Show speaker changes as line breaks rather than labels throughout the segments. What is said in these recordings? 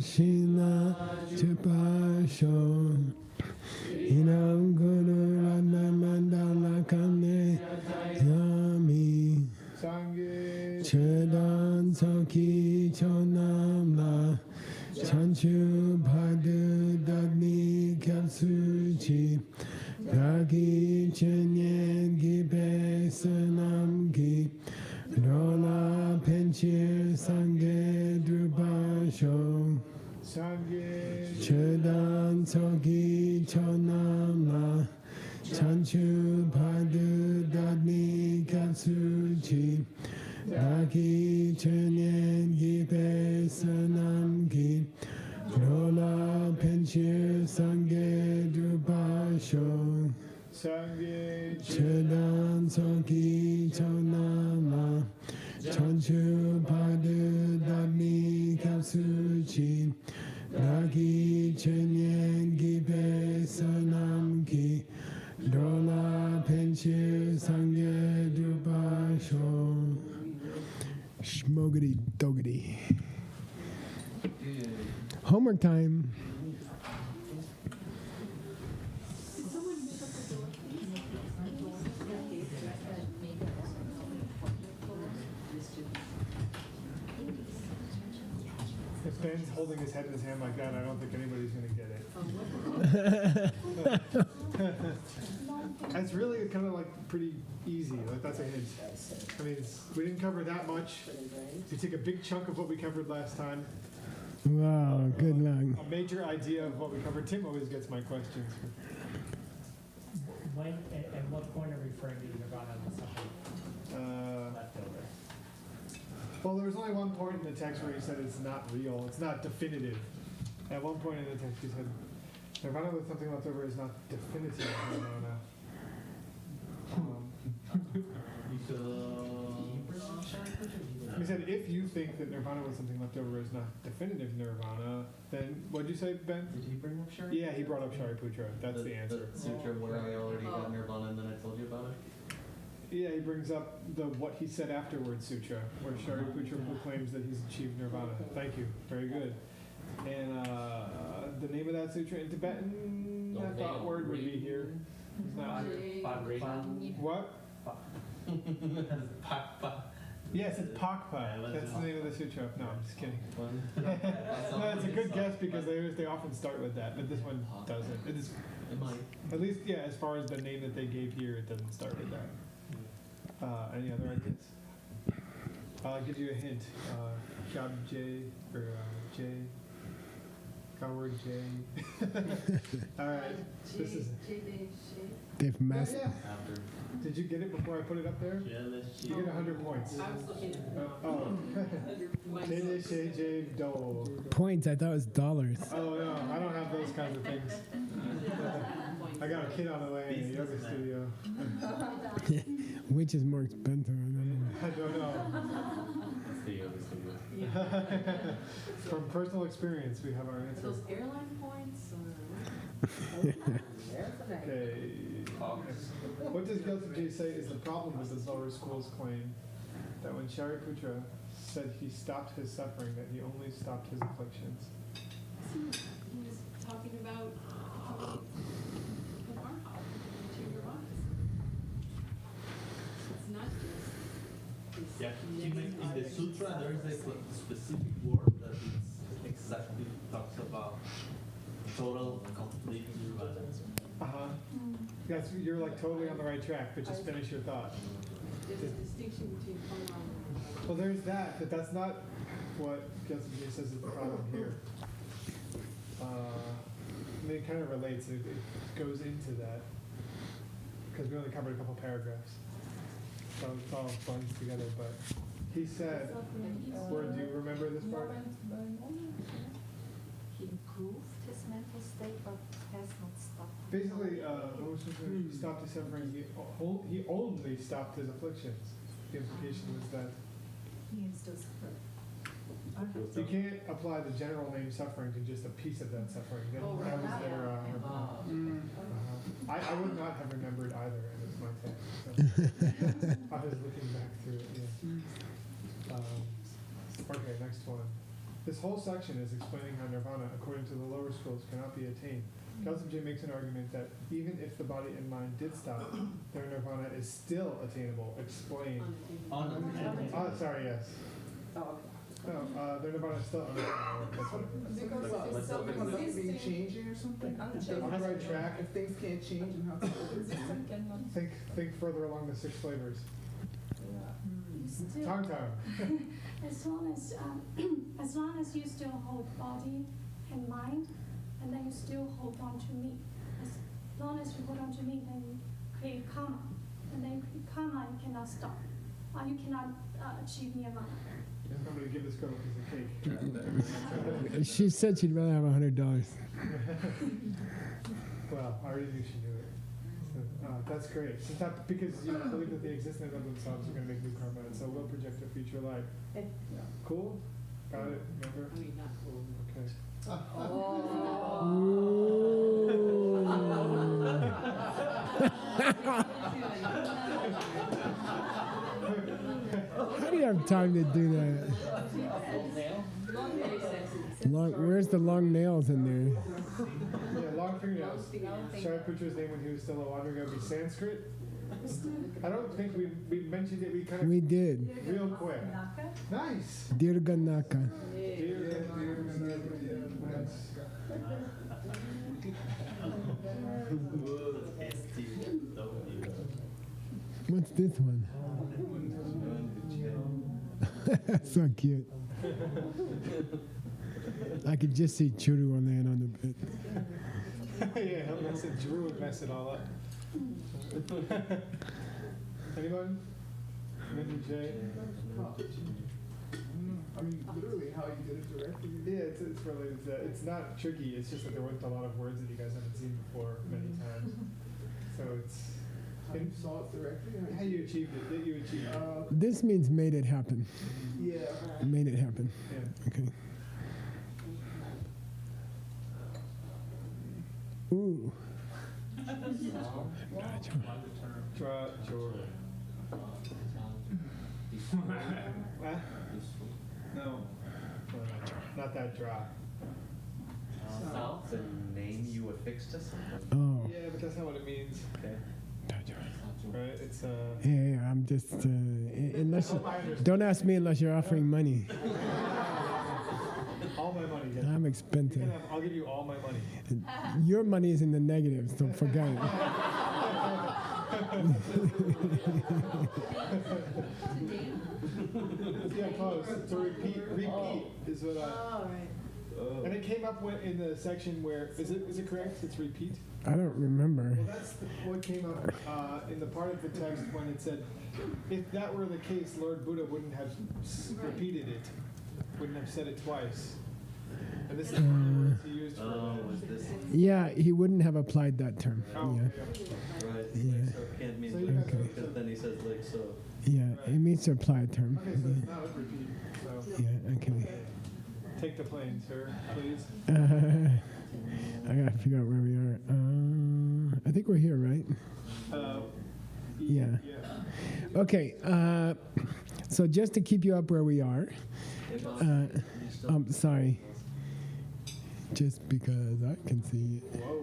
Shina Chipasho Inam Guru Radha Mandala Kane Yami Chedan Soki Chonam La Chanchu Padu Dagni Kapsuchi Dagi Chenyen Gibe Sanam Gi Rola Penchir Sange Drupasho Chedan Sogi Chonama Chanchu Padu Dagni Katsuchi Daki Chenyen Gipe Sanam Gi Rola Penchir Sange Drupasho Chedan Soki Chonama Chanchu Padu Dagni Katsuchi Daki Chenyen Gipe Sanam Ki Dola Penchir Sange Drupasho Schmogity Dogity. Homework time.
If Ben's holding his head in his hand like that, I don't think anybody's going to get it. It's really kind of like pretty easy. Like that's a hint. I mean, we didn't cover that much. You take a big chunk of what we covered last time.
Wow, good luck.
A major idea of what we covered. Tim always gets my questions.
When, at what point are we referring to Nirvana as something leftover?
Well, there was only one point in the text where he said it's not real. It's not definitive. At one point in the text he said, Nirvana with something left over is not definitive Nirvana. He said, if you think that Nirvana with something left over is not definitive Nirvana, then, what'd you say, Ben?
Did he bring up Shari?
Yeah, he brought up Shariputra. That's the answer.
The sutra where I already got Nirvana and then I told you about it?
Yeah, he brings up the what he said afterwards sutra, where Shariputra proclaims that he's achieved Nirvana. Thank you. Very good. And the name of that sutra in Tibetan, I thought word would be here. It's not here. What? Yes, it's Pakpa. That's the name of the sutra. No, I'm just kidding. No, it's a good guess because they often start with that, but this one doesn't. It is, at least, yeah, as far as the name that they gave here, it doesn't start with that. Any other ideas? I'll give you a hint. Job J, or J. Coward J. Alright. This is.
They've messed.
Yeah. Did you get it before I put it up there? You get 100 points.
I was looking at
Oh. J Do.
Points, I thought it was dollars.
Oh no, I don't have those kinds of things. I got a kid on the way in the yoga studio.
Which is more expensive? I don't know.
I don't know.
That's the yoga studio.
From personal experience, we have our
Are
answer.
those airline points?
Okay. What does Gyaltsab say is the problem with the lower school's claim that when Shariputra said he stopped his suffering, that he only stopped his afflictions?
He was talking about the farmhouse to your honest. It's not just.
Yeah, in the sutra there is a specific word that is exactly talks about total complete nirvana.
Yes, you're like totally on the right track, but just finish your thought.
There's a distinction between farmhouse and
Well, there's that, but that's not what Gyaltsab says is the problem here. I mean, it kind of relates. It goes into that because we only covered a couple paragraphs, so it's all blends together. But he said, "Where do you remember this part?"
He improved his mental state, but has not stopped.
Basically, he stopped his suffering. He only stopped his afflictions. The implication was that
He is still suffering.
you can't apply the general name suffering to just a piece of that suffering. That was their. I would not have remembered either, and it's my text. So. I was looking back through it. Yeah. Okay, next one. This whole section is explaining how nirvana, according to the lower schools, cannot be attained. Kalsim J makes an argument that even if the body and mind did stop, their nirvana is still attainable. Explain. Oh, sorry, yes.
Oh,
No, their nirvana is still unattainable. That's what it means.
because
Like,
it's
like
something
something
existing.
changing or something?
On the right track.
If things can't change and how to
Think further along the 6 flavors.
You still,
Tongue tongue.
as long as you still hold body and mind, and then you still hold on to me. As long as you hold on to me, then you create karma, and then you create karma, you cannot stop, or you cannot achieve nirvana.
I'm going to give this girl a piece of cake.
She said she'd rather have $100.
Well, I already knew she knew it. So, that's great. Since that, because you believe that they exist of themselves, you're going to make new karma, and so we'll project a future life. Cool? Got it? Remember?
I mean, not cool.
Okay.
How do you have time to do that? Where's the long nails in there?
Yeah, long fingernails. Should I put his name when he was still a wandering? It would be Sanskrit. I don't think we mentioned it. We kind of
We did.
real quick. Nice.
Dirganaka. What's this one? So cute. I could just see Churu on laying on the bed.
Yeah, I said Drew would mess it all up. Anyone? Mindy J?
I mean, literally how you did it directly.
Yeah, it's related to that. It's not tricky. It's just that there weren't a lot of words that you guys haven't seen before many times. So it's
How you saw it directly.
how you achieved it. That you achieved it.
This means made it happen.
Yeah.
Made it happen.
Yeah.
Okay. Ooh.
Draw, draw. What? No. Not that draw.
The name you affixed to something.
Oh.
Yeah, but that's not what it means.
Okay.
Right? It's
Yeah, I'm just unless you, don't ask me unless you're offering money.
all my money. Guys.
I'm
You
expensive.
can have, I'll give you all my money.
Your money is in the negatives, so forget it.
Yeah, close. So repeat is what I.
Oh, right.
And it came up in the section where is it correct? It's repeat.
I don't remember.
Well, that's what came up in the part of the text when it said, if that were the case, Lord Buddha wouldn't have repeated it, wouldn't have said it twice. And this is one of the words he used for that.
Was this
Yeah, he wouldn't have applied that term.
Oh,
Yeah,
okay.
right?
Yeah.
So it can't mean
So you
like,
guys-
because then he says like so.
yeah, it means to apply a term.
Okay, so it's not a repeat. So
Yeah, okay.
take the plane, sir, please.
I gotta figure out where we are. I think we're here, right? Yeah. Okay. So just to keep you up where we are, sorry. Just because I can see it.
Whoa.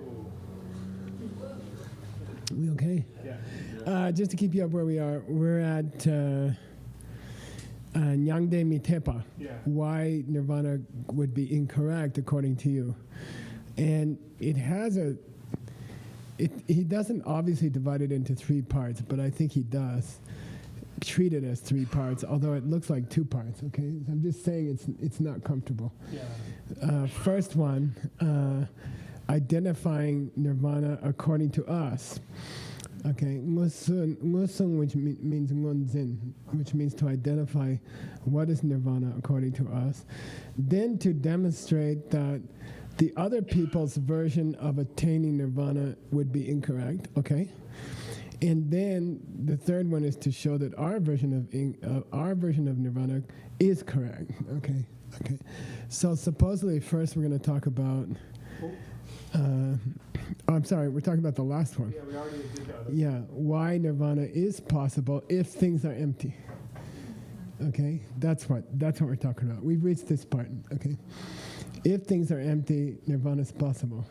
We okay?
Yeah.
Just to keep you up where we are, we're at Nyangde Mitepa.
Yeah.
Why nirvana would be incorrect according to you. And it has he doesn't obviously divide it into 3 parts, but I think he does treat it as 3 parts, although it looks like 2 parts, okay? So I'm just saying it's not comfortable.
Yeah.
First one, identifying nirvana according to us. Okay, ngusung, which means ngonzin, which means to identify what is nirvana according to us. Then to demonstrate that the other people's version of attaining nirvana would be incorrect, okay? And then the third one is to show that our version of nirvana is correct, okay? Okay. So supposedly first we're going to talk about I'm sorry, we're talking about the last one.
Yeah, we already did the other.
Yeah, why nirvana is possible if things are empty. Okay, that's what we're talking about. We've reached this part. Okay, if things are empty, nirvana is possible.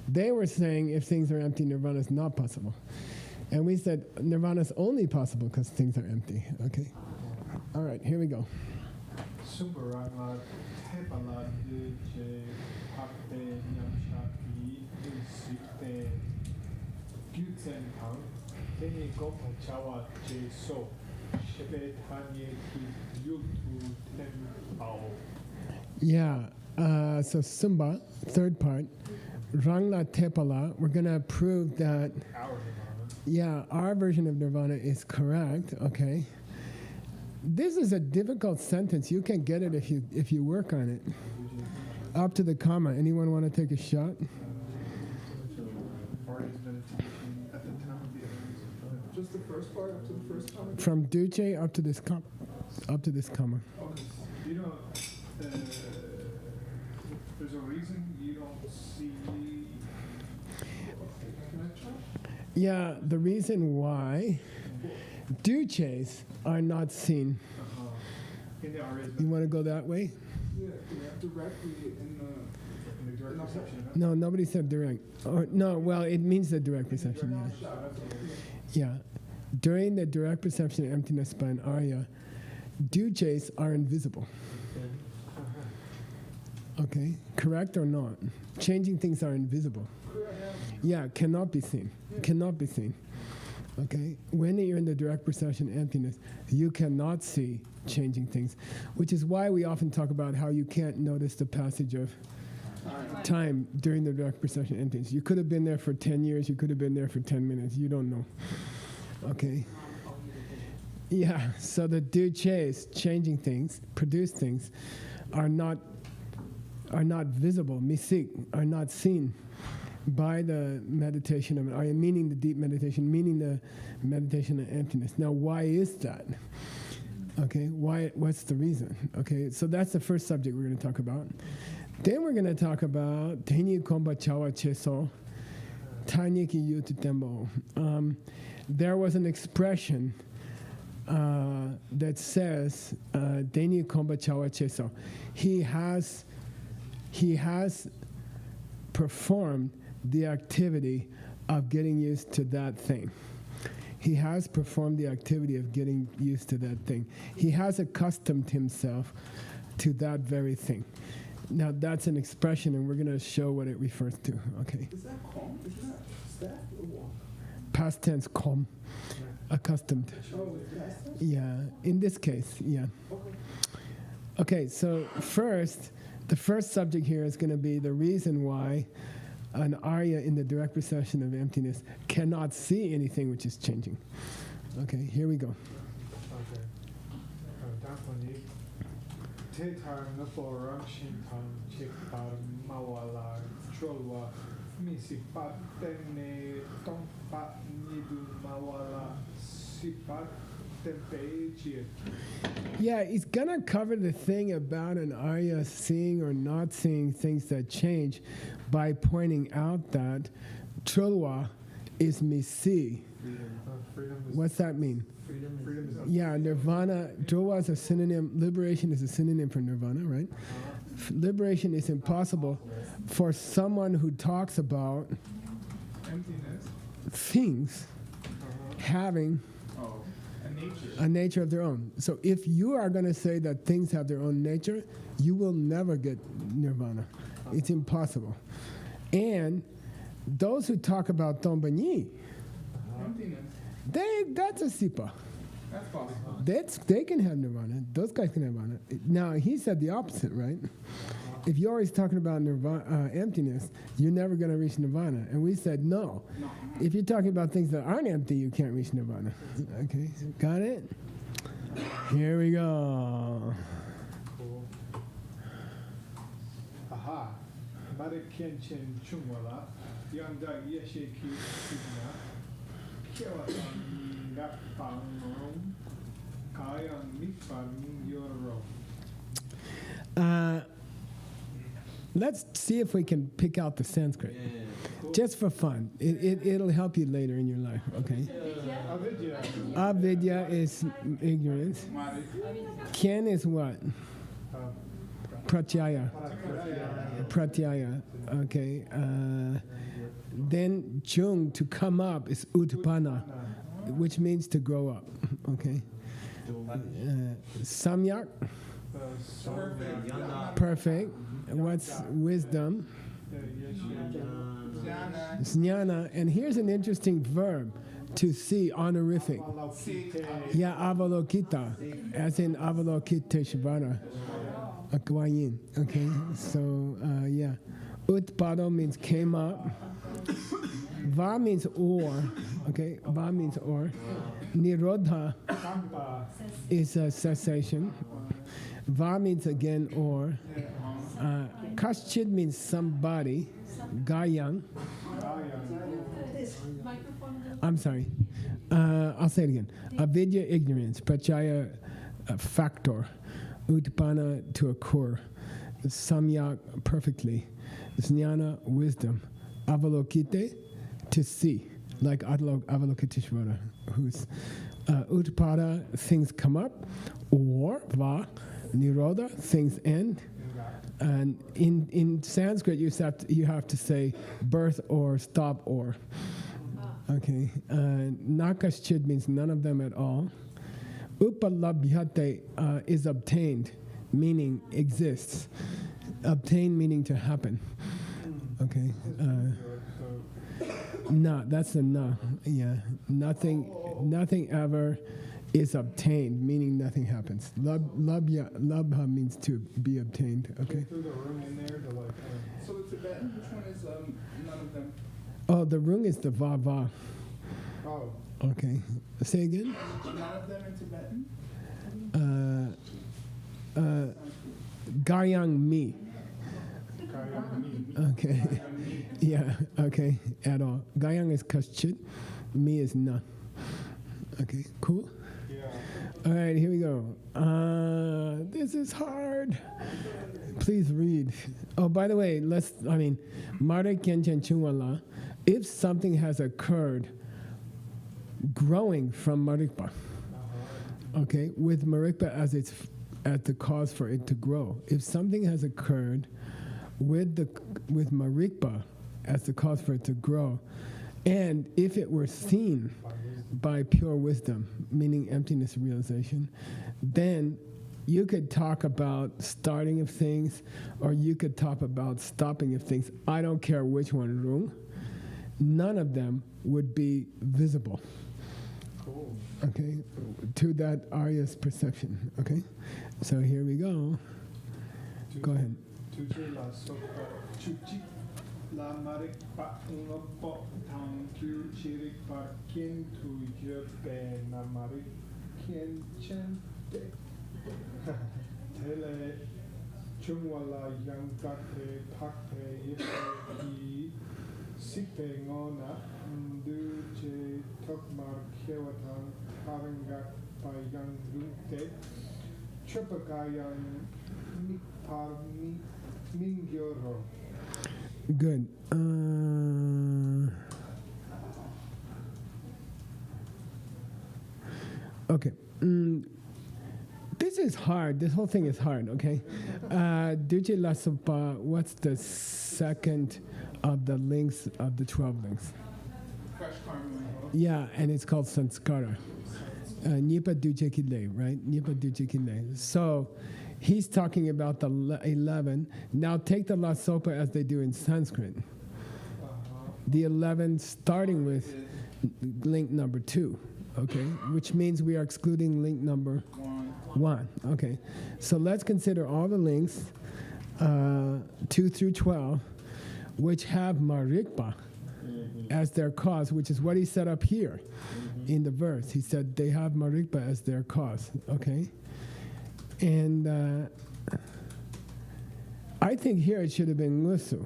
They were saying if things are empty, nirvana is not possible, and we said nirvana is only possible because things are empty. Okay, all right, here we go.
Sumbarangla tepala je hakte nyamshaki insikte gyutsen tang teni gopa chawa je so shebe tanye ki yutu tenpao.
Yeah. So Sumba, third part, Rangla Tepala. We're gonna prove that.
Our nirvana.
Yeah, our version of nirvana is correct. Okay. This is a difficult sentence. You can get it if you work on it. Up to the comma. Anyone want to take a shot?
Mari's meditation at the time of the events.
Just the first part up to the first comment?
From Duce up to this comma. Up to this comma.
Oh, you know, there's a reason you don't see.
Yeah, the reason why Duces are not seen.
In the Arias.
You want to go that way?
Yeah, directly in
In the direct perception.
No, nobody said direct. Or no, well, it means the direct perception. Yeah. Yeah. During the direct perception of emptiness by an Arya, Duces are invisible. Okay, correct or not? Changing things are invisible. Yeah, cannot be seen. Cannot be seen. Okay, when you're in the direct perception of emptiness, you cannot see changing things, which is why we often talk about how you can't notice the passage of time during the direct perception of emptiness. You could have been there for 10 years, you could have been there for 10 minutes, you don't know. Okay. Yeah, so the duces, changing things, produce things, are not visible, misik, are not seen by the meditation of Arya, meaning the deep meditation, meaning the meditation of emptiness. Now, why is that? Okay, why? What's the reason? Okay, so that's the first subject we're going to talk about. Then we're going to talk about Tenyi Komba Chawa Cheso, Tanyiki Yutu Tembo. There was an expression that says Tenyi Komba Chawa Cheso. He has performed the activity of getting used to that thing. He has performed the activity of getting used to that thing. He has accustomed himself to that very thing. Now that's an expression, and we're going to show what it refers to. Okay.
Is that calm? Is that staff or what?
Past tense, kom, accustomed.
Oh, it's past tense?
Yeah. In this case, yeah. Okay. So the first subject here is going to be the reason why an Arya in the direct perception of emptiness cannot see anything which is changing. Okay, here we go.
Okay. Daphne, Tetar Naporam Shintan Chikar Mawala Cholwa Misipat Tene Tompat Nidu Mawala Sipat Tempe.
Yeah, he's gonna cover the thing about an Arya seeing or not seeing things that change by pointing out that Trulwa is misi. What's that mean?
Freedom is
Yeah, nirvana, Trulwa is a synonym, liberation is a synonym for nirvana, right? Liberation is impossible for someone who talks about
Emptiness.
things having a nature of their own. So if you are going to say that things have their own nature, you will never get nirvana. It's impossible. And those who talk about Tombanyi,
Emptiness.
that's a sipa.
That's possible.
They can have nirvana. Those guys can have nirvana. Now, he said the opposite, right? If you're always talking about nirvana, emptiness, you're never going to reach nirvana. And we said no. If you're talking about things that aren't empty, you can't reach nirvana. Okay, got it? Here we go.
cool. Aha. Marikian Chen Chungwala, Yanda Yeshiki Signa, Kiawatan Gapang, Kayan Mifan Yoro.
Let's see if we can pick out the Sanskrit.
Yeah.
Cool.
Just for fun. It'll help you later in your life, okay?
Avidya.
Avidya is ignorance. Kyan is what? Pratyaya. Pratyaya, okay. Then jung, to come up, is utpana, which means to grow up, okay? Samyak, perfect. What's wisdom? Jnana. And here's an interesting verb, to see, honorific. Yeah, avalokita, as in avalokiteshvara, akwayin. Okay, so yeah. Utpado means came up. Va means or. Okay, va means or. Nirodha is a cessation. Va means again or. Kaschid means somebody. Gayang. I'm sorry. I'll say it again. Avidya, ignorance. Prachaya, factor. Utpana, to occur. Samyak, perfectly. Jnana, wisdom. Avalokite, to see. Like Avalokiteshvara, who's Utpada, things come up. Or, va, nirodha, things end. And in Sanskrit, you have to say birth or stop or. Okay. Nakaschid means none of them at all. Upalabhyate is obtained, meaning exists. Obtained meaning to happen. Okay. Na, that's the na. Yeah. Nothing ever is obtained, meaning nothing happens. Labha means to be obtained. Okay.
So the Tibetan, which one is none of them?
Oh, the rung is the va va.
Oh.
Okay. Say again.
None of them in Tibetan?
Garyang mi. Okay. Yeah. Okay. At all. Garyang is kaschit. Mi is na. Okay. Cool. All right, here we go. This is hard. Please read. Oh, by the way, Mara Kenchen Chungwala, if something has occurred growing from Marikpa, okay, with Marikpa as the cause for it to grow. If something has occurred with Marikpa as the cause for it to grow, and if it were seen by pure wisdom, meaning emptiness realization, then you could talk about starting of things, or you could talk about stopping of things. I don't care which one, Rung. None of them would be visible.
Cool.
Okay, to that Arya's perception. Okay, so here we go. Go ahead.
La marik pa unopo tang kyu chirik par kin tu yope na marik kin chen de. Tele chungwala yang takre pakre yipe ki sipe ngona ndu che tokmar kewatang karangak pa yang lute chupakayang mikpar mingyoro.
Good. Okay. This is hard. This whole thing is hard, okay? Duce Lasapa, what's the second of the links of the 12 links?
Fresh karma.
Yeah, and it's called Sanskara. Nipa Duce Kile, right? Nipa Duce Kile. So he's talking about the 11. Now take the Lasopa as they do in Sanskrit. The 11 starting with link number 2, okay? Which means we are excluding link number 1. Okay, so let's consider all the links 2 through 12, which have Marikpa as their cause, which is what he set up here in the verse. He said they have Marikpa as their cause, okay? And I think here it should have been Ngusu.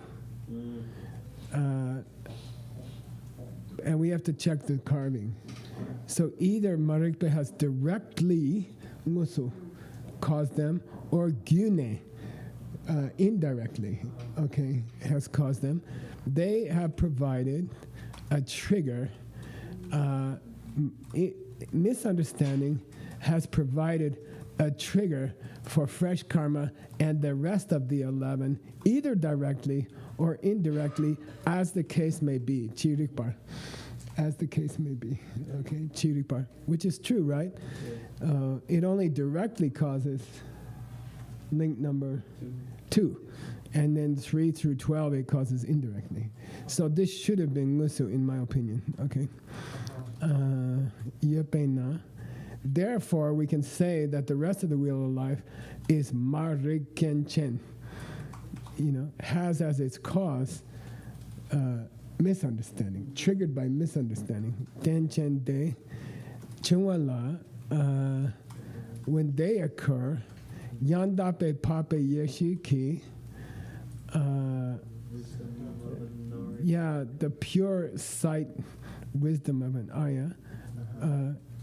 And we have to check the carving. So either Marikpa has directly Ngusu caused them, or Gyune indirectly, okay, has caused them. They have provided a trigger. Misunderstanding has provided a trigger for fresh karma and the rest of the 11, either directly or indirectly, as the case may be. Chirikpar. As the case may be. Okay, Chirikpar. Which is true, right? It only directly causes link number 2. And then 3 through 12, it causes indirectly. So this should have been Ngusu, in my opinion. Okay. Yepena. Therefore, we can say that the rest of the wheel of life is Marikenchen, has as its cause misunderstanding, triggered by misunderstanding. Tenchen de, Chungwala, when they occur, Yandape Pape Yeshi Ki, the pure sight wisdom of an Arya,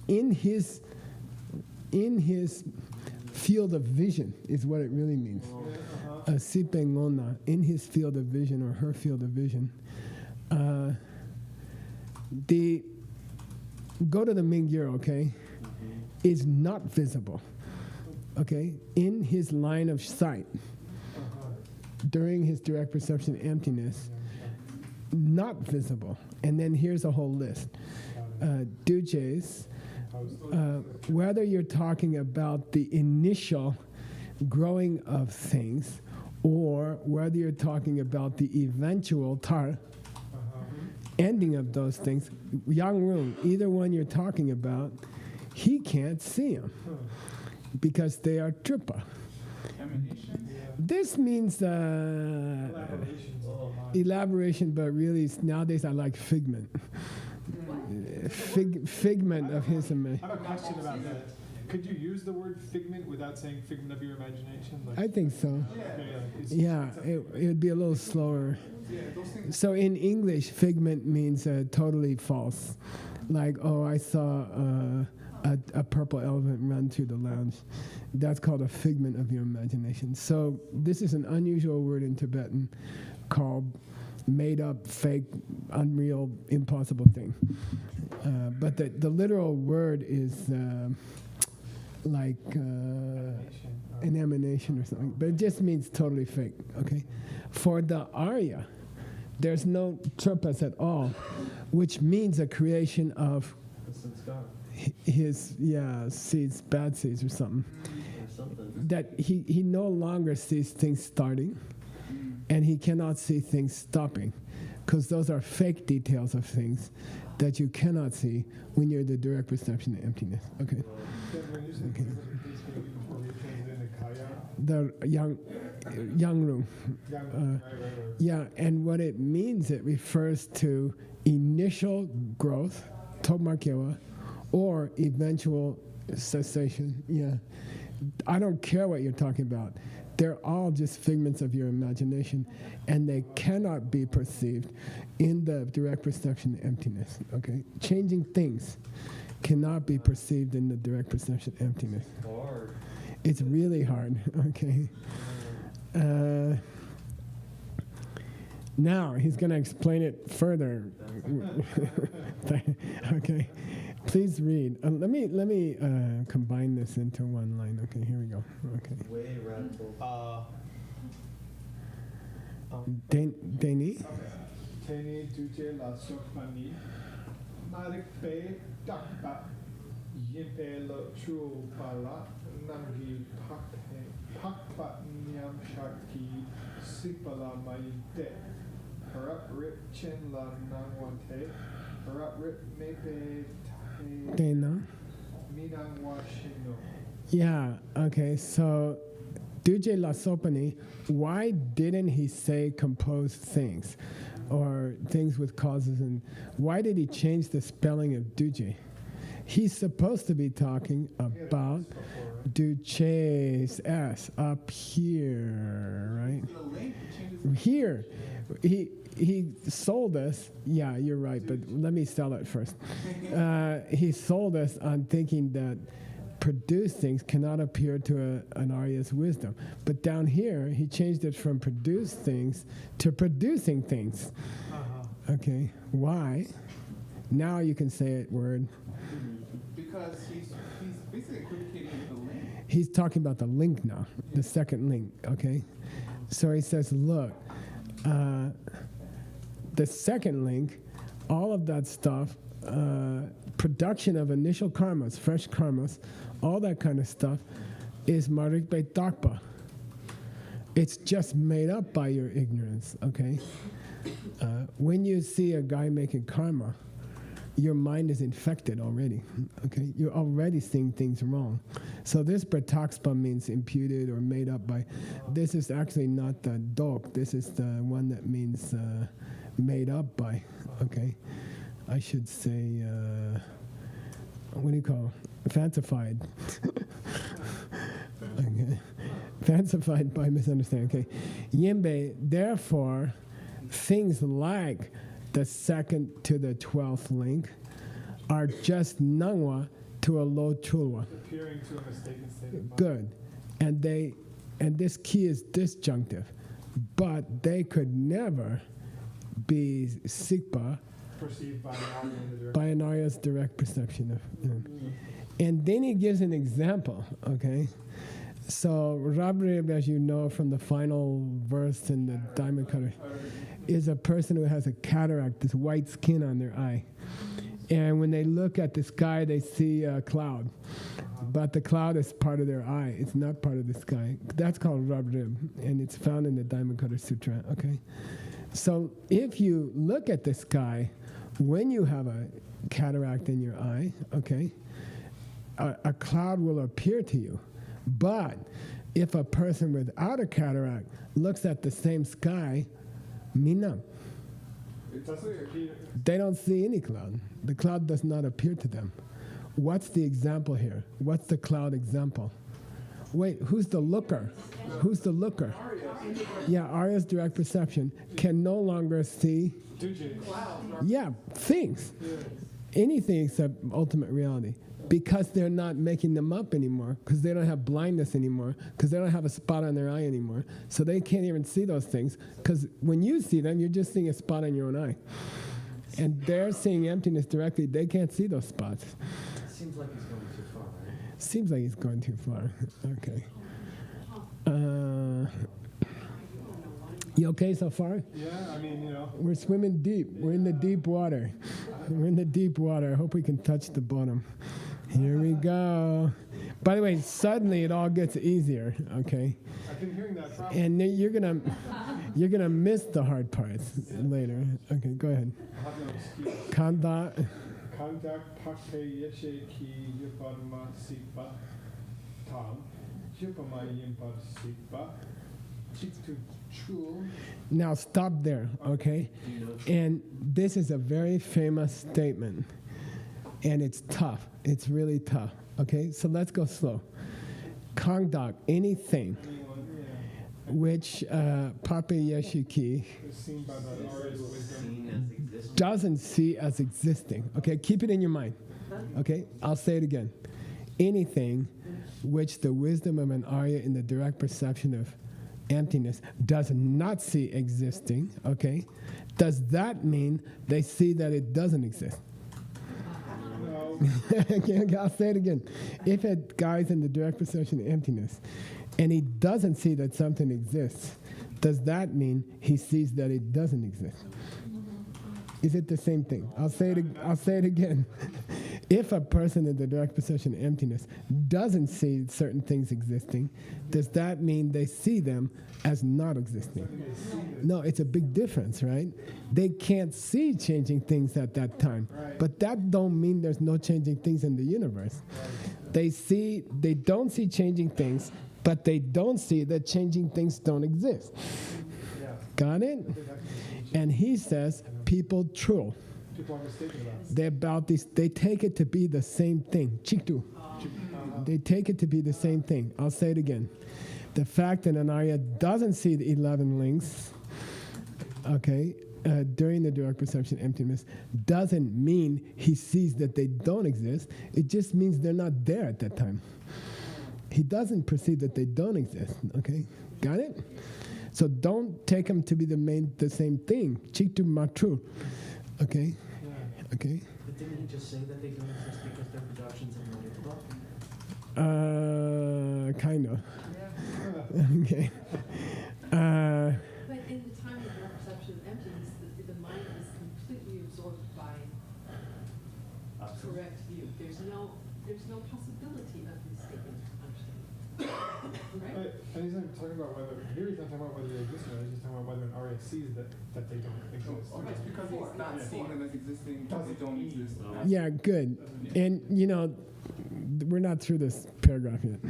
in his field of vision is what it really means. Sipengona, in his field of vision or her field of vision. Go to the Mingyur, okay, is not visible, okay, in his line of sight during his direct perception emptiness, not visible. And then here's a whole list. Duches, whether you're talking about the initial growing of things or whether you're talking about the eventual ending of those things, Yang Rung, either one you're talking about, he can't see them because they are tripa. This means elaboration, but really nowadays I like figment. Figment of his imagination.
I have a question about that. Could you use the word figment without saying figment of your imagination?
I think so. It would be a little slower. So in English, figment means totally false. Like, I saw a purple elephant run through the lounge. That's called a figment of your imagination. So this is an unusual word in Tibetan called made up, fake, unreal, impossible thing. But the literal word is like an emanation or something. But it just means totally fake, okay? For the Arya, there's no tripas at all, which means a creation of his seeds, bad seeds or something. That he no longer sees things starting, and he cannot see things stopping, because those are fake details of things that you cannot see when you're the direct perception of emptiness. Okay. The yang room. And what it means, it refers to initial growth, tokmakewa, or eventual cessation. I don't care what you're talking about. They're all just figments of your imagination, and they cannot be perceived in the direct perception of emptiness. Okay, changing things cannot be perceived in the direct perception of emptiness. It's really hard. Okay. Now he's going to explain it further. Okay. Please read. Let me combine this into one line. Okay, here we go. Okay.
Way radical.
Deni.
Teni duje la sokmani. Marik pe dakpa. Yimpe lo chuo pala. Nangi pakpa nyam shakti. Sipala maite. Harap rip chin la nangwante. Harap rip mepe.
Dena. Yeah, okay, so Duje La Sopani, why didn't he say composed things or things with causes, and why did he change the spelling of Duje? He's supposed to be talking about Duche's S up here, right? Here. He sold us, yeah, you're right, but let me sell it first. He sold us on thinking that produce things cannot appear to an Arya's wisdom. But down here, he changed it from produce things to producing things. Okay, why? Now you can say it, word.
Because he's basically equivocating the link.
He's talking about the link now, the second link, okay? So he says, look, the second link, all of that stuff, production of initial karmas, fresh karmas, all that kind of stuff is marikbe takpa. It's just made up by your ignorance, okay? When you see a guy making karma, your mind is infected already, okay? You're already seeing things wrong. So this pratakspa means imputed or made up by. This is actually not the dok. This is the one that means made up by, okay? I should say, what do you call it? Fancified. Okay. Fancified by misunderstanding, okay? Yimbe, therefore, things like the second to the 12th link are just nangwa to a low chulwa.
Appearing to a mistaken state of mind.
Good. And this key is disjunctive, but they could never be sikpa
Perceived by an Arya in the direct.
by an Arya's direct perception of. And then he gives an example, okay? So Rabrib, as you know from the final verse in the diamond cutter, is a person who has a cataract, this white skin on their eye. And when they look at the sky, they see a cloud. But the cloud is part of their eye. It's not part of the sky. That's called Rabrib, and it's found in the Diamond Cutter Sutra, okay? So if you look at the sky, when you have a cataract in your eye, okay, a cloud will appear to you. But if a person without a cataract looks at the same sky, minam, they don't see any cloud. The cloud does not appear to them. What's the example here? What's the cloud example? Wait, who's the looker? Who's the looker? Yeah, Arya's direct perception can no longer see. Yeah, things. Anything except ultimate reality. Because they're not making them up anymore, because they don't have blindness anymore, because they don't have a spot on their eye anymore. So they can't even see those things, because when you see them, you're just seeing a spot on your own eye. And they're seeing emptiness directly. They can't see those spots.
Seems like he's going too far, right?
Seems like he's going too far. Okay. You okay so far?
Yeah, I mean, you know.
We're swimming deep. We're in the deep water. We're in the deep water. I hope we can touch the bottom. Here we go. By the way, suddenly it all gets easier, okay?
I've been hearing that problem.
And then you're gonna miss the hard parts later. Okay, go ahead.
I'll have no excuse.
Kanda.
Kandak pakpe yeshe ki yupadma sikpa tam yupama yimpad sikpa chiktu chul.
Now stop there, okay? And this is a very famous statement. And it's tough. It's really tough. Okay, so let's go slow. Kangdak, anything which Pape Yeshiki
Seen by the Arya's wisdom.
doesn't see as existing. Okay, keep it in your mind. Okay, I'll say it again. Anything which the wisdom of an Arya in the direct perception of emptiness does not see existing, okay, does that mean they see that it doesn't exist? Okay, I'll say it again. If a guy's in the direct perception of emptiness and he doesn't see that something exists, does that mean he sees that it doesn't exist? Is it the same thing? I'll say it again. If a person in the direct perception of emptiness doesn't see certain things existing, does that mean they see them as not existing? No, it's a big difference, right? They can't see changing things at that time, but that don't mean there's no changing things in the universe. They don't see changing things, but they don't see that changing things don't exist. Got it? And he says, people true.
People are mistaken about it.
They're about this. They take it to be the same thing. Chiktu. They take it to be the same thing. I'll say it again. The fact that an Arya doesn't see the 11 links, okay, during the direct perception emptiness doesn't mean he sees that they don't exist. It just means they're not there at that time. He doesn't perceive that they don't exist. Okay, got it? So don't take them to be the same thing. Chitu matru. Okay, okay.
But didn't he just say that they don't exist because they're productions of Manipula?
Kind of.
Yeah.
Okay.
But in the time of your perception of emptiness, the mind is completely absorbed by correct view. There's no possibility of mistaken understanding. Right?
And he's not talking about whether, here he's not talking about whether they exist or not, he's just talking about whether an Arya sees that they don't exist.
Oh, it's because he's not seeing them as existing, they don't exist.
Yeah, good. And we're not through this paragraph yet.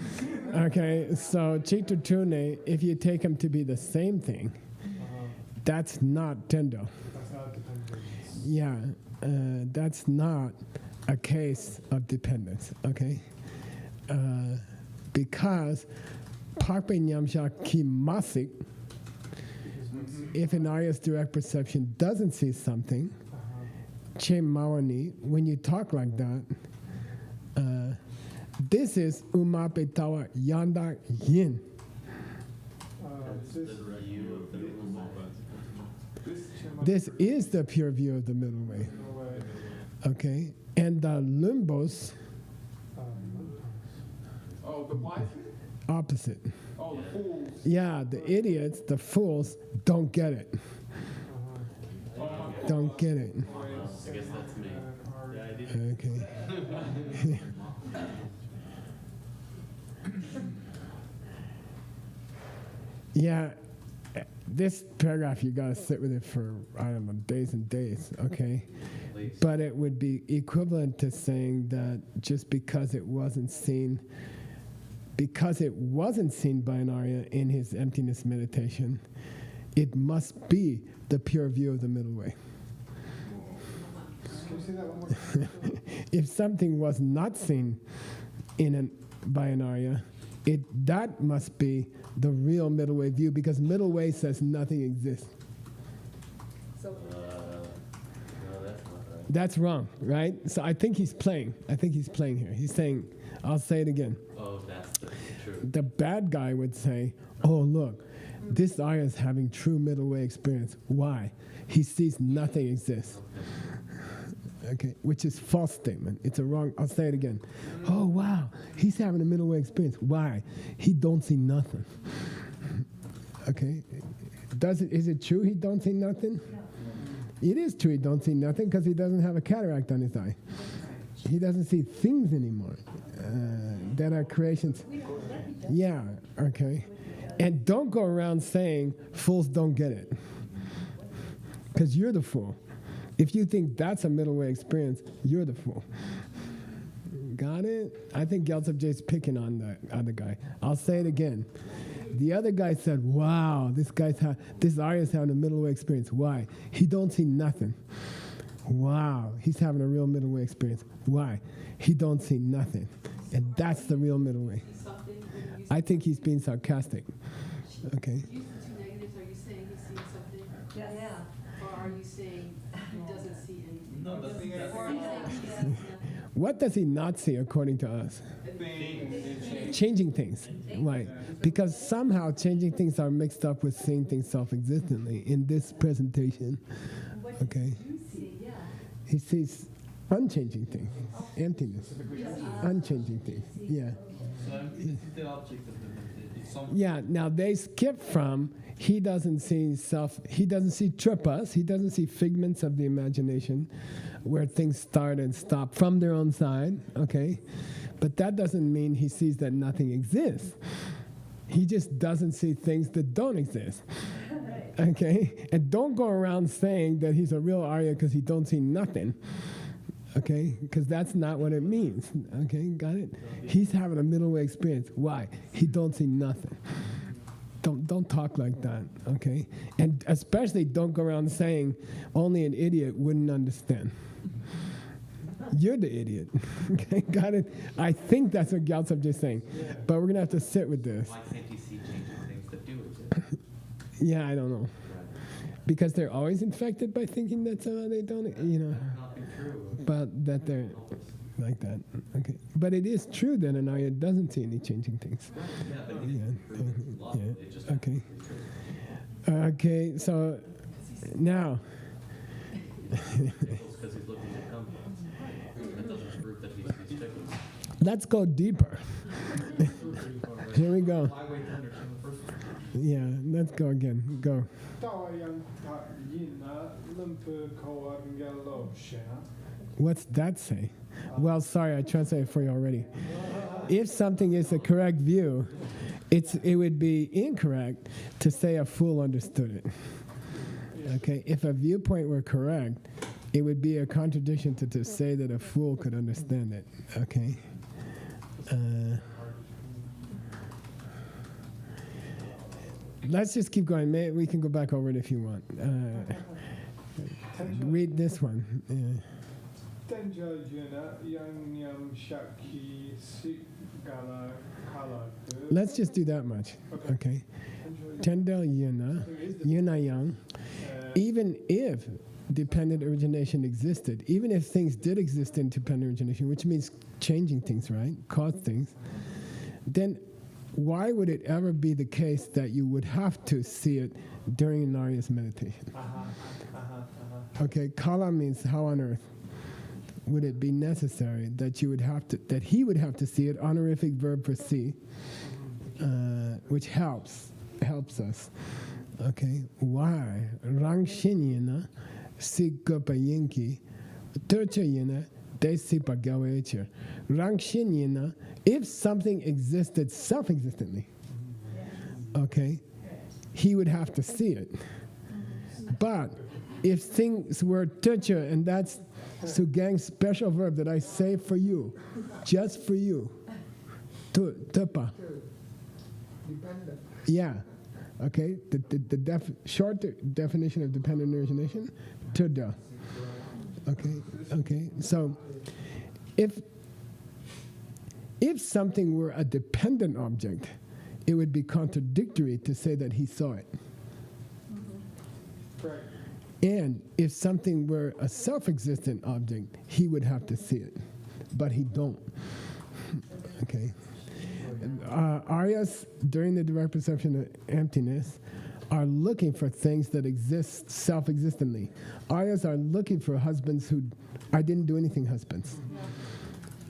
Okay, so Chitu Tune, if you take them to be the same thing, that's not Tendo.
That's not dependent.
Yeah, that's not a case of dependence, okay? Because Pakpe Nyamsha Kimasik, if an Arya's direct perception doesn't see something, Che Mawani, when you talk like that, this is Umape Tawa Yanda Yin. This is the pure view of the middle way. Okay? And the limbos,
Oh, the wise men?
opposite.
Oh, the fools.
Yeah, the idiots, the fools, don't get it. Don't get it.
I guess that's me. Yeah, I did.
Okay. Yeah, this paragraph, you gotta sit with it for, I don't know, days and days, okay? But it would be equivalent to saying that just because it wasn't seen by an Arya in his emptiness meditation, it must be the pure view of the middle way.
Can you say that one more time?
If something was not seen by an Arya, that must be the real middle way view, because middle way says nothing exists.
So
No, that's not right.
That's wrong, right? So I think he's playing. Here. He's saying, I'll say it again.
Oh, that's true.
The bad guy would say, oh, look, this Arya is having true middle way experience. Why? He sees nothing exists. Okay, which is false statement. It's a wrong, I'll say it again. Oh, wow, he's having a middle way experience. Why? He don't see nothing. Okay, is it true he don't see nothing? It is true he don't see nothing because he doesn't have a cataract on his eye. He doesn't see things anymore that are creations. Yeah, okay. And don't go around saying fools don't get it, because you're the fool. If you think that's a middle way experience, you're the fool. Got it? I think Gyaltsab J's picking on the other guy. I'll say it again. The other guy said, wow, this Arya's having a middle way experience. Why? He don't see nothing. Wow, he's having a real middle way experience. Why? He don't see nothing. And that's the real middle way. I think he's being sarcastic. Okay.
Use the two negatives. Are you saying he's seeing something?
Yeah.
Or are you saying he doesn't see anything?
No, that's
Or are you saying he sees nothing?
What does he not see according to us? Changing things. Why? Because somehow changing things are mixed up with seeing things self-existently in this presentation. Okay? He sees unchanging things, emptiness, unchanging things. Yeah.
So this is the object of the meditation.
Yeah, now they skip from he doesn't see tripas, he doesn't see figments of the imagination where things start and stop from their own side, okay? But that doesn't mean he sees that nothing exists. He just doesn't see things that don't exist. Okay? And don't go around saying that he's a real Arya because he don't see nothing. Okay? Because that's not what it means. Okay? Got it? He's having a middle way experience. Why? He don't see nothing. Don't talk like that, okay? And especially don't go around saying only an idiot wouldn't understand. You're the idiot. Okay, got it? I think that's what Gyaltsab just saying. But we're going to have to sit with this.
Why can't you see changing things that do exist?
Yeah, I don't know. because they're always infected by thinking that somehow they don't,
Not be true.
but that they're like that. Okay, but it is true that an Arya doesn't see any changing things.
Yeah, but it
Yeah,
is proven a lot.
yeah,
It just
okay. Okay, so now,
because he's looking at companies. That doesn't prove that he's checking.
let's go deeper. Here we go.
Highway thunder came the first one.
Yeah, let's go again. Go. What's that say? Well, sorry, I translated for you already. If something is a correct view, it would be incorrect to say a fool understood it. Okay, if a viewpoint were correct, it would be a contradiction to say that a fool could understand it. Okay. Let's just keep going. We can go back over it if you want. Read this one. Let's just do that much. Okay. Tendel yuna yang. Even if dependent origination existed, even if things did exist in dependent origination, which means changing things, right? Cause things, then why would it ever be the case that you would have to see it during an Arya's meditation? Okay, kala means how on earth would it be necessary that you would have to, that he would have to see it, honorific verb for see, which helps us. Okay, why? Rang shinyana, sikapa yinki, terchayana, de sipa gawecher. Rang shinyana, if something existed self-existently, okay, he would have to see it. But if things were teacher, and that's Sugang's special verb that I say for you, just for you, tepa.
Dependent.
Yeah, okay, the short definition of dependent origination, teda. Okay, so if something were a dependent object, it would be contradictory to say that he saw it.
Right.
And if something were a self-existent object, he would have to see it, but he don't. Okay. Aryas, during the direct perception of emptiness, are looking for things that exist self-existently. Aryas are looking for husbands who I didn't do anything husbands.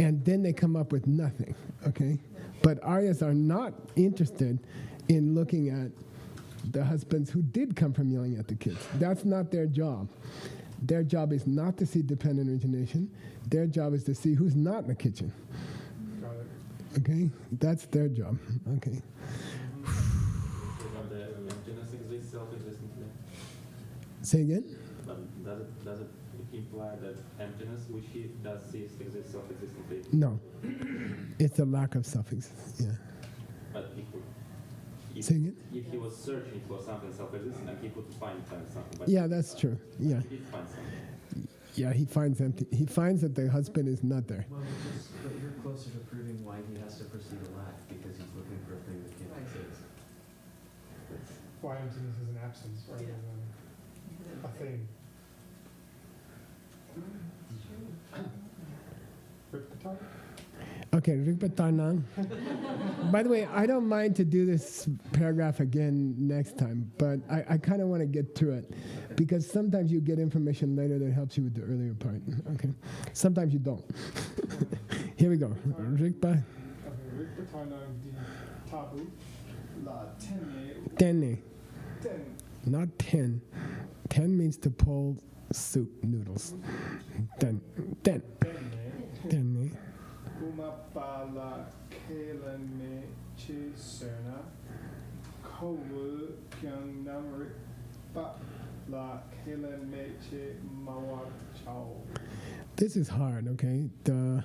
And then they come up with nothing, okay? But Aryas are not interested in looking at the husbands who did come from yelling at the kids. That's not their job. Their job is not to see dependent origination. Their job is to see who's not in the kitchen.
Got it.
Okay? That's their job. Okay.
But the emptiness exists self-existently.
Say again?
But does it imply that emptiness, which he does see, exists self-existently?
No. It's a lack of self-existence. Yeah.
But
Say again?
if he was searching for something self-existent, and he could find something. But
Yeah, that's true. Yeah.
he did find something.
Yeah, he finds empty. He finds that the husband is not there.
Well, but you're closer to proving why he has to proceed a lack, because he's looking for a thing that can't exist.
Why emptiness is an absence rather than a thing. Rikpatar?
Okay, Rikpatanang. By the way, I don't mind to do this paragraph again next time, but I kind of want to get through it because sometimes you get information later that helps you with the earlier part. Okay, sometimes you don't. Here we go. Rikpa
Rikpatarnang di tabu la
tenne,
ten.
not 10. 10 means to pull soup noodles. Tenne.
Umapala kelame chisena kowu kyang namrik pa la kelame che mawar chao.
This is hard, okay? The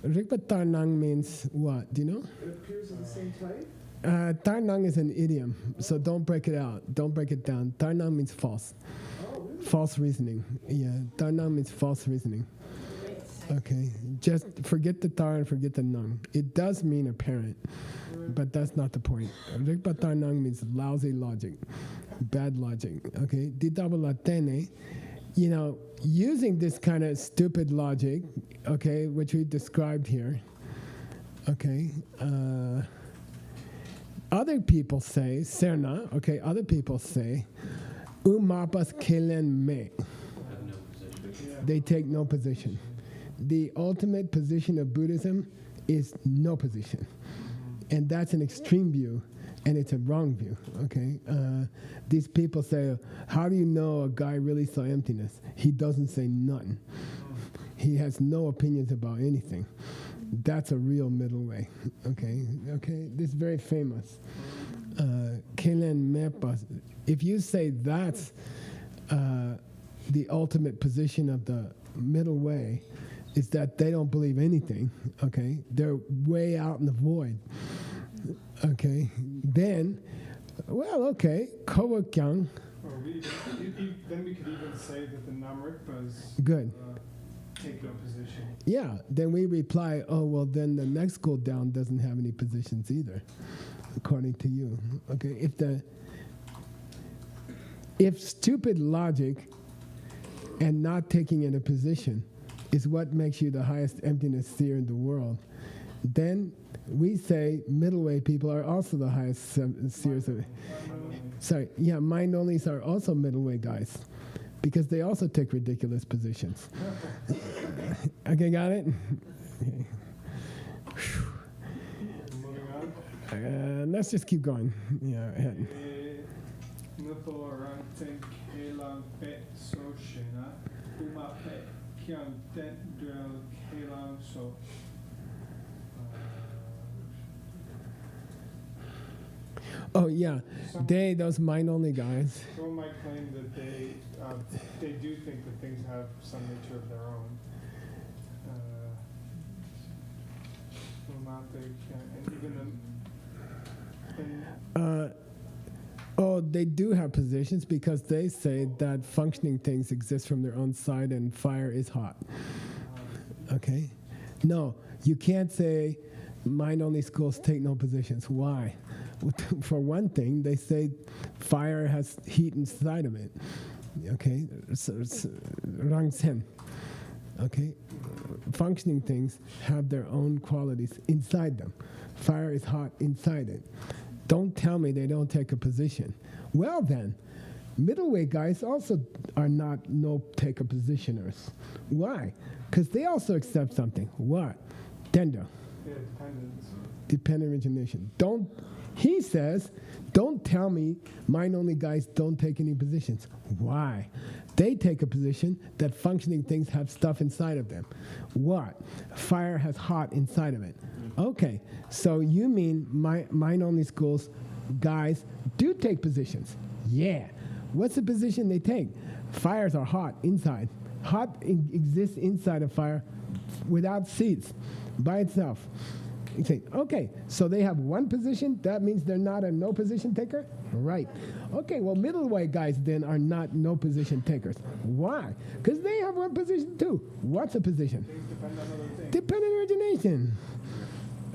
Rikpatanang means what? Do you know?
It appears in the same play?
Tarnang is an idiom, so don't break it out. Don't break it down. Tarnang means false.
Oh, really?
False reasoning. Yeah, Tarnang means false reasoning. Okay, just forget the tar and forget the nung. It does mean apparent, but that's not the point. Rikpatarnang means lousy logic, bad logic. Okay, ditabalatene, using this kind of stupid logic, okay, which we described here. Okay, other people say serna. Okay, other people say umapas kelen me.
Have no position.
They take no position. The ultimate position of Buddhism is no position. And that's an extreme view, and it's a wrong view, okay? These people say, how do you know a guy really saw emptiness? He doesn't say nothing. He has no opinions about anything. That's a real middle way, okay? Okay, this is very famous. Kelen Mepas. If you say that's the ultimate position of the middle way, is that they don't believe anything, okay? They're way out in the void, okay? Then, well, okay, Kowa Kyang.
Then we could even say that the Namrikpas
Good.
take no position.
Yeah, then we reply, oh, well, then the next school down doesn't have any positions either, according to you, okay? If stupid logic and not taking in a position is what makes you the highest emptiness seer in the world, then we say middle way people are also the highest seers. Mind onlys are also middle way guys, because they also take ridiculous positions. Okay, got it? Okay.
Moving on.
Let's just keep going. Yeah, ahead. Oh yeah, those mind-only guys.
Someone might claim that they do think that things have some nature of their own. And even
they do have positions because they say that functioning things exist from their own side and fire is hot. Okay? No, you can't say mind-only schools take no positions. Why? For one thing, they say fire has heat inside of it. Okay? Rangsen. Okay? Functioning things have their own qualities inside them. Fire is hot inside it. Don't tell me they don't take a position. Well then, middleweight guys also are not no-taker positioners. Why? Because they also accept something. What? Tendo.
Yeah, dependence.
Dependent origination. He says, don't tell me mind-only guys don't take any positions. Why? They take a position that functioning things have stuff inside of them. What? Fire has hot inside of it. Okay, so you mean mind-only schools guys do take positions? Yeah. What's the position they take? Fires are hot inside. Hot exists inside of fire without seeds, by itself. You say, okay, so they have one position, that means they're not a no position taker? Right. Okay, well, middleweight guys then are not no position takers. Why? Because they have one position too. What's a position?
Things depend on other things.
Dependent origination.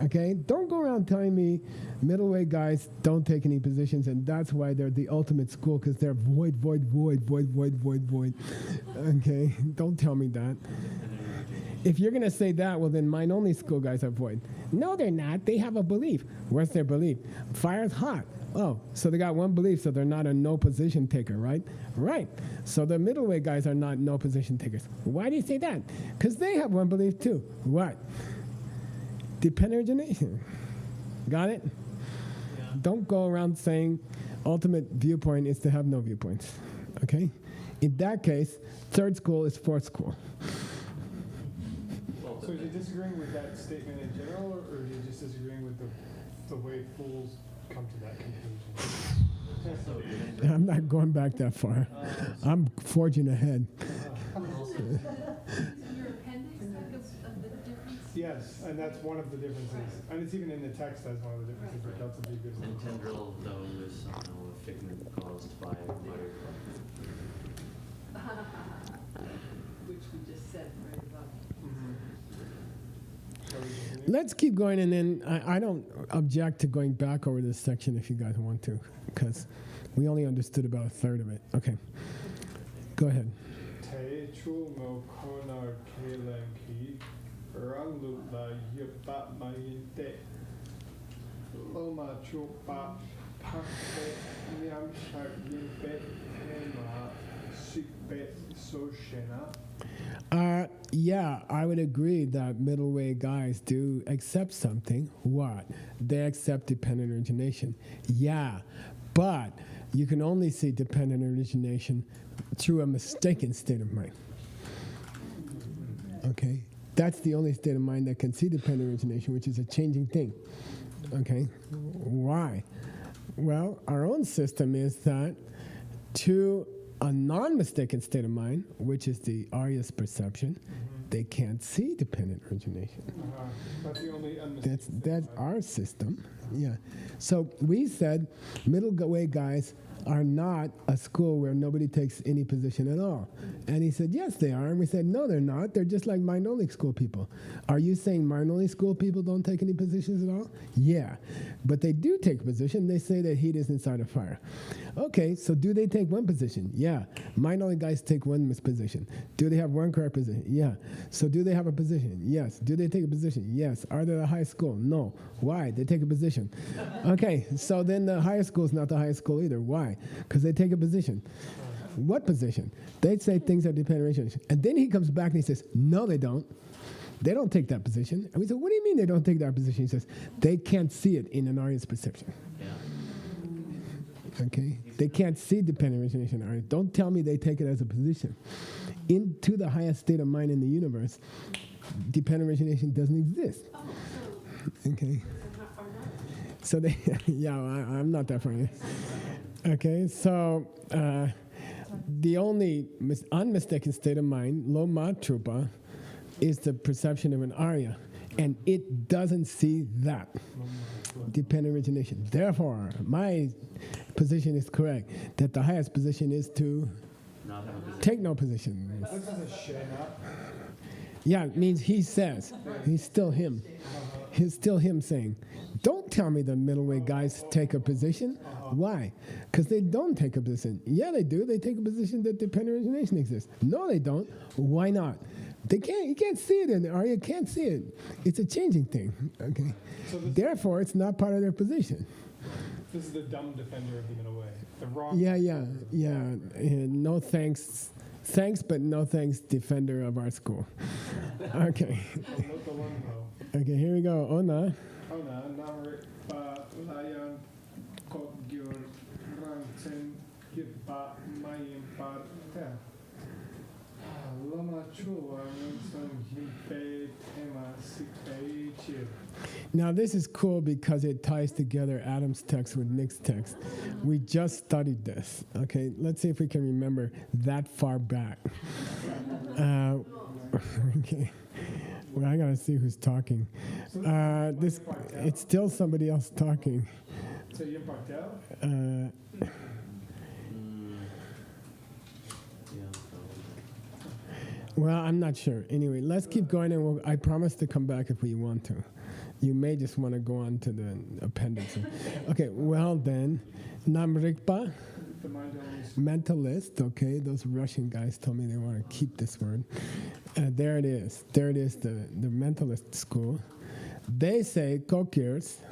Okay, don't go around telling me middleweight guys don't take any positions and that's why they're the ultimate school, because they're void. Okay, don't tell me that. If you're going to say that, well, then mind-only school guys are void. No, they're not. They have a belief. What's their belief? Fire's hot. Oh, so they got one belief, so they're not a no-position taker, right? Right. So the middleweight guys are not no-position takers. Why do you say that? Because they have one belief, too. What? Dependent origination. Got it?
Yeah.
Don't go around saying ultimate viewpoint is to have no viewpoints. Okay? In that case, third school is fourth school.
So are you disagreeing with that statement in general, or are you just disagreeing with the way fools come to that conclusion?
I'm not going back that far. I'm forging ahead.
Is your appendix like of the difference?
Yes, and that's one of the differences. And it's even in the text as one of the differences for Delta V good.
And tendril, though, is somehow a figment caused by fire.
Which we just said right above.
So we continue?
Let's keep going, and then I don't object to going back over this section if you guys want to, because we only understood about a third of it. Okay, go ahead.
Te chu mo kona kelenki ranlu la yupa mayinte loma chu pa pakpe nyam shak yimpe ema sikpe so shena.
Yeah, I would agree that middle way guys do accept something. What? They accept dependent origination. Yeah, but you can only see dependent origination through a mistaken state of mind. Okay? That's the only state of mind that can see dependent origination, which is a changing thing. Okay? Why? Well, our own system is that to a non-mistaken state of mind, which is the Arya's perception, they can't see dependent origination.
That's the only unmistakable.
That's our system. Yeah. So we said middle way guys are not a school where nobody takes any position at all. And he said, yes, they are. And we said, no, they're not. They're just like mind-only school people. Are you saying mind-only school people don't take any positions at all? Yeah. But they do take a position. They say that heat is inside of fire. Okay, so do they take one position? Yeah. Mind-only guys take one position. Do they have one correct position? Yeah. So do they have a position? Yes. Do they take a position? Yes. Are they the high school? No. Why? They take a position. Okay, so then the higher school is not the highest school either. Why? Because they take a position. What position? They say things are dependent origination. And then he comes back and he says, no, they don't. They don't take that position. And we said, what do you mean they don't take that position? He says, they can't see it in an Aryan's perception. Okay? They can't see dependent origination in Arya. Don't tell me they take it as a position. Into the highest state of mind in the universe, dependent origination doesn't exist. Okay? So they, yeah, I'm not that funny. Okay, so the only unmistaken state of mind, Loma Trupa, is the perception of an Arya, and it doesn't see that dependent origination. Therefore, my position is correct, that the highest position is to take no position. Yeah, it means he says, he's still him. He's still him saying, don't tell me the middle way guys take a position. Why? Because they don't take a position. Yeah, they do. They take a position that dependent origination exists. No, they don't. Why not? They can't. You can't see it in there, or you can't see it. It's a changing thing. Okay. So therefore, it's not part of their position.
This is the dumb defender of the middle way. The wrong.
Yeah. No thanks. Thanks, but no thanks, defender of our school. Okay. Okay, here we go. Ona.
Namrik pa layan kogyur rangsen gipa mayim pa te. Lama chua nunsan himpe tema sikpe chiu.
Now this is cool because it ties together Adam's text with Nick's text. We just studied this. Okay, let's see if we can remember that far back. Okay. Well, I gotta see who's talking. It's still somebody else talking.
So you parked out?
Well, I'm not sure. Anyway, let's keep going, and I promise to come back if we want to. You may just want to go on to the appendix. Okay, well then, Namrikpa, mentalist, okay, those Russian guys told me they want to keep this word. There it is, the mentalist school. They say kokirs,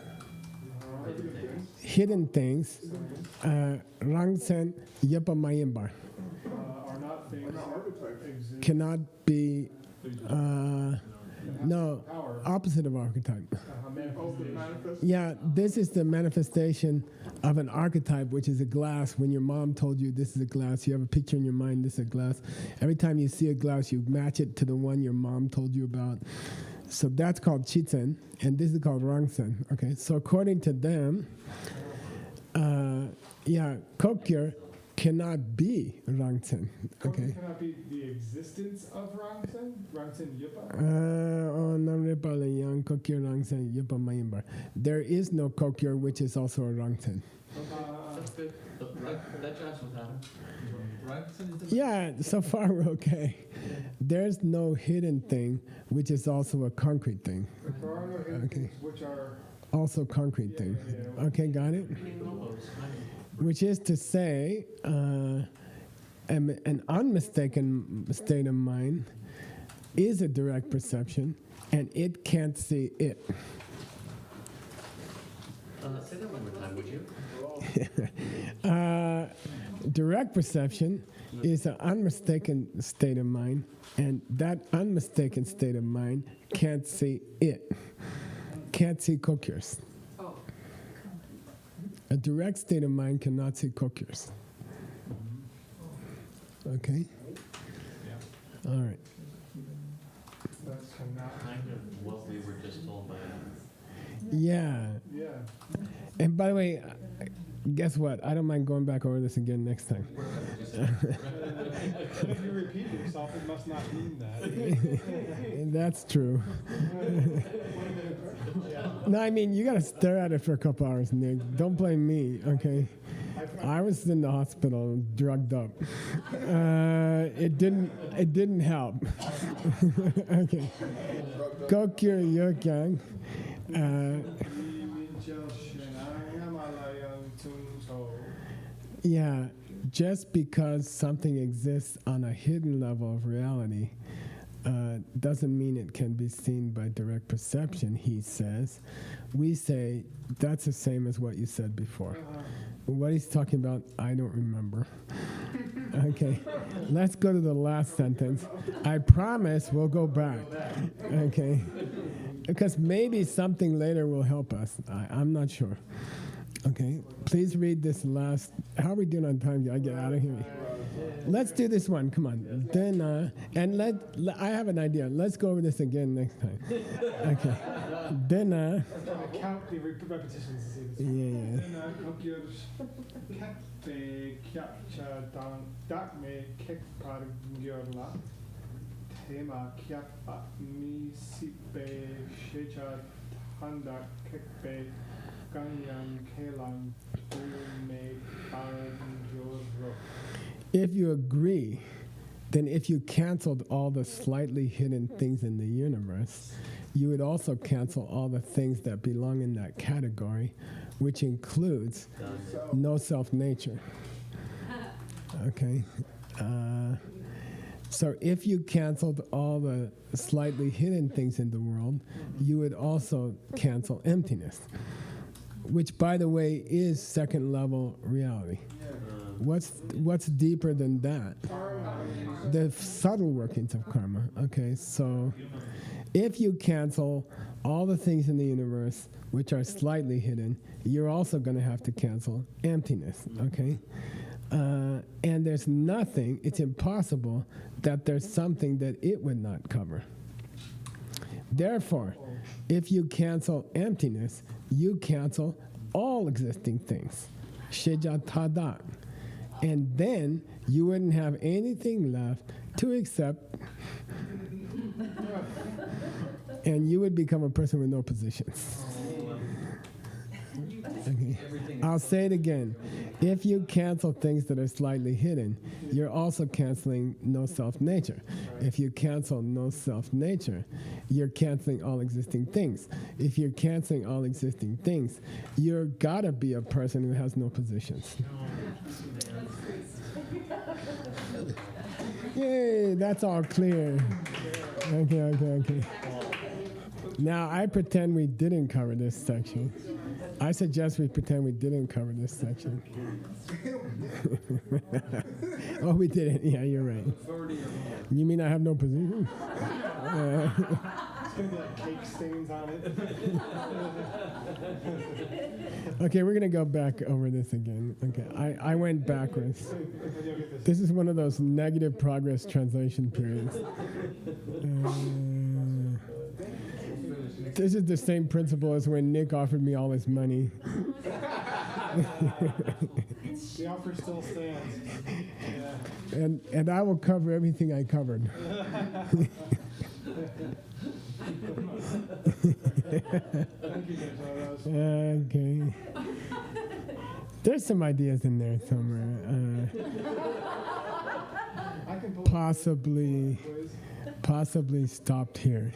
hidden things, rangsen yepa mayimbar.
Are not things that exist.
Cannot be, no, opposite of archetype. Yeah, this is the manifestation of an archetype, which is a glass. When your mom told you this is a glass, you have a picture in your mind, this is a glass. Every time you see a glass, you match it to the one your mom told you about. So that's called Chitzen, and this is called Rangsen. Okay, so according to them, Kokir cannot be Rangsen. Okay.
Cannot be the existence of Rangsen? Rangsen Yupa?
There is no Kokir, which is also a Rangsen.
That jives with Adam.
Right? So is the
Yeah, so far we're okay. There's no hidden thing, which is also a concrete thing.
There are no hidden
Okay.
things which are.
Also concrete thing. Okay, got it? Which is to say, an unmistaken state of mind is a direct perception, and it can't see it.
Say that one more time, would you?
Direct perception is an unmistaken state of mind, and that unmistaken state of mind can't see it, can't see Kokyurs.
Oh,
A direct state of mind cannot see Kokyurs. Okay? All right.
That's cannot.
Kind of what we were just told by Adam.
Yeah.
Yeah.
And by the way, guess what? I don't mind going back over this again next time.
If you repeat yourself, it must not mean that.
That's true. No, I mean, you got to stare at it for a couple hours, Nick. Don't blame me, okay? I was in the hospital, drugged up. It didn't help. Okay. Kokyu Yokyang. Yeah, just because something exists on a hidden level of reality doesn't mean it can be seen by direct perception, he says. We say that's the same as what you said before. What he's talking about, I don't remember. Okay, let's go to the last sentence. I promise we'll go back. Okay, because maybe something later will help us. I'm not sure. Okay, please read this last. How are we doing on time? I get out of here. Let's do this one. Come on. Then I have an idea. Let's go over this again next time. Okay. Then
Count the repetitions to see this.
yeah. If you agree, then if you canceled all the slightly hidden things in the universe, you would also cancel all the things that belong in that category, which includes no self-nature. Okay? So if you canceled all the slightly hidden things in the world, you would also cancel emptiness, which, by the way, is second-level reality. What's deeper than that? The subtle workings of karma. Okay, so if you cancel all the things in the universe which are slightly hidden, you're also going to have to cancel emptiness. Okay, and there's nothing. It's impossible that there's something that it would not cover. Therefore, if you cancel emptiness, you cancel all existing things. Sheja Tadat. And then you wouldn't have anything left to accept, and you would become a person with no positions. Okay. I'll say it again. If you cancel things that are slightly hidden, you're also canceling no self-nature. If you cancel no self-nature, you're canceling all existing things. If you're canceling all existing things, you're gotta be a person who has no positions. Yay, that's all clear. Okay. Now, I pretend we didn't cover this section. I suggest we pretend we didn't cover this section. Oh, we didn't. Yeah, you're right. You mean I have no position?
It's going to be like cake stains on it.
Okay, we're going to go back over this again. Okay, I went backwards. This is one of those negative progress translation periods. This is the same principle as when Nick offered me all his money.
The offer still stands. Yeah.
And I will cover everything I covered. Okay. There's some ideas in there somewhere.
I can pull
Possibly stopped here.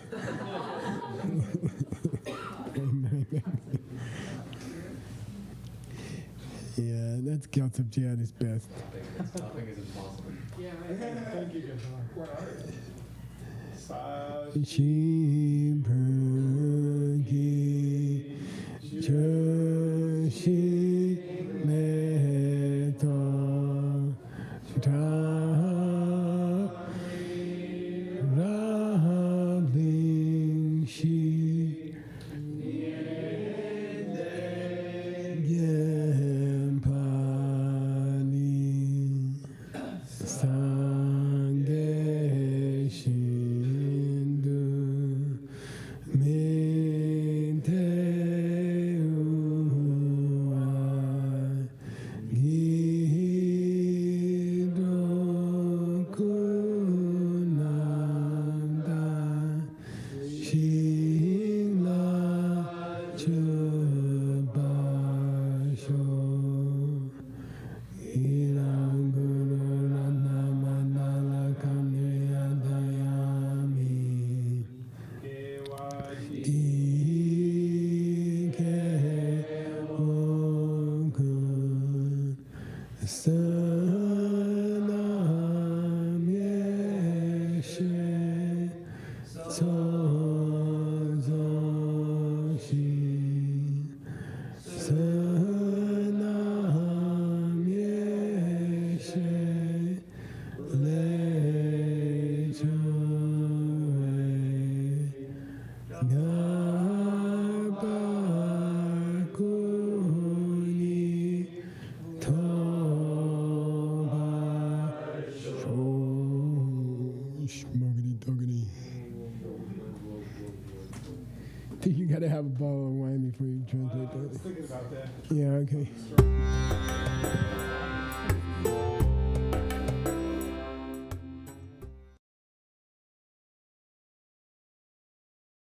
Yeah, that's Gyaltsab Jihadi's best.
Stopping is impossible.
Yeah, right.
Thank you, guys.
What are they?
Shibhagi Joshi Meto Rabling Shi Gempani Sange Shindu Mente Uwa Gido Kunanda Shila Chubasho Iranguru Ranamandala Kamya Dayami Dike Okun Sanam Yeshe Sozoshi Sanam Yeshe Lechoe Garbakuni Toba Shosh Mogity Dogity. I think you gotta have a bottle of wine before you translate
I was
that.
thinking about that.
Yeah, okay.